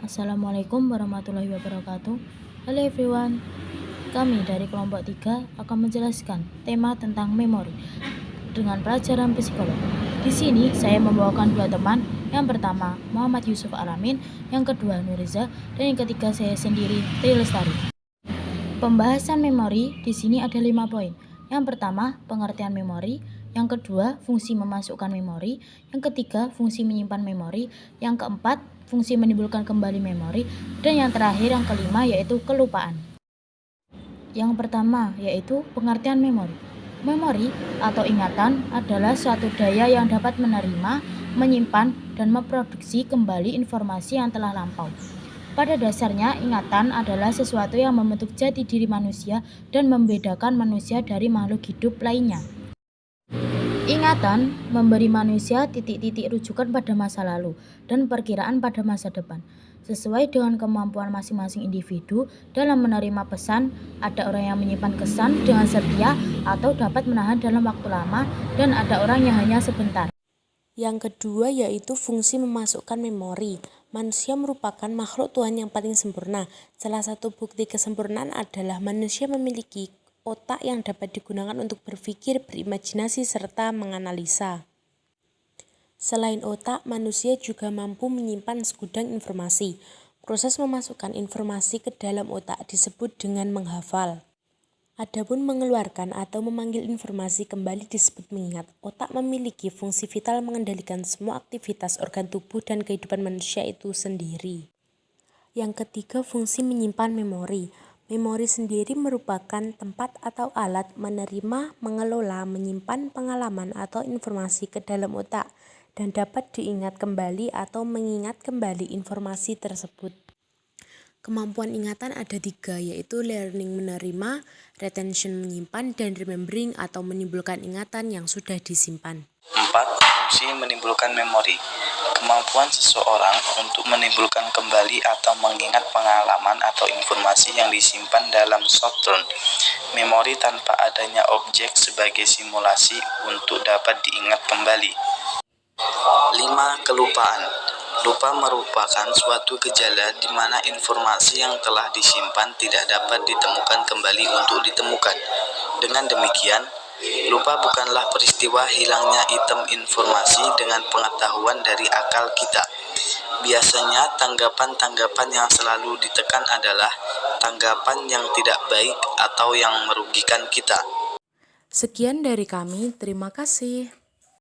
Assalamualaikum warahmatullahi wabarakatuh. Halo everyone, kami dari kelompok 3 akan menjelaskan tema tentang memori dengan pelajaran psikologi. Di sini saya membawakan dua teman. Yang pertama Muhammad Yusuf Alamin, yang kedua Nuriza, dan yang ketiga saya sendiri, Tri Lestari. Pembahasan memori di sini ada 5 poin. Yang pertama, pengertian memori. Yang kedua, fungsi memasukkan memori. Yang ketiga, fungsi menyimpan memori. Yang keempat, fungsi menimbulkan kembali memori. Dan yang terakhir, yang kelima, yaitu kelupaan. Yang pertama, yaitu pengertian memori. Memori atau ingatan adalah suatu daya yang dapat menerima, menyimpan, dan memproduksi kembali informasi yang telah lampau. Pada dasarnya, ingatan adalah sesuatu yang membentuk jati diri manusia dan membedakan manusia dari makhluk hidup lainnya. Ingatan memberi manusia titik-titik rujukan pada masa lalu dan perkiraan pada masa depan. Sesuai dengan kemampuan masing-masing individu dalam menerima pesan, ada orang yang menyimpan kesan dengan setia atau dapat menahan dalam waktu lama, dan ada orang yang hanya sebentar. Yang kedua yaitu fungsi memasukkan memori. Manusia merupakan makhluk Tuhan yang paling sempurna. Salah satu bukti kesempurnaan adalah manusia memiliki otak yang dapat digunakan untuk berpikir, berimajinasi, serta menganalisa. Selain otak, manusia juga mampu menyimpan segudang informasi. Proses memasukkan informasi ke dalam otak disebut dengan menghafal. Adapun mengeluarkan atau memanggil informasi kembali disebut mengingat. Otak memiliki fungsi vital mengendalikan semua aktivitas organ tubuh dan kehidupan manusia itu sendiri. Yang ketiga, fungsi menyimpan memori. Memori sendiri merupakan tempat atau alat menerima, mengelola, menyimpan pengalaman atau informasi ke dalam otak dan dapat diingat kembali atau mengingat kembali informasi tersebut. Kemampuan ingatan ada 3, yaitu learning menerima, retention menyimpan, dan remembering atau menimbulkan ingatan yang sudah disimpan. 4. Fungsi menimbulkan memori. Kemampuan seseorang untuk menimbulkan kembali atau mengingat pengalaman atau informasi yang disimpan dalam short-term memori tanpa adanya objek sebagai simulasi untuk dapat diingat kembali. 5. Kelupaan. Lupa merupakan suatu gejala di mana informasi yang telah disimpan tidak dapat ditemukan kembali untuk ditemukan. Dengan demikian, lupa bukanlah peristiwa hilangnya item informasi dengan pengetahuan dari akal kita. Biasanya tanggapan-tanggapan yang selalu ditekan adalah tanggapan yang tidak baik atau yang merugikan kita. Sekian dari kami, terima kasih.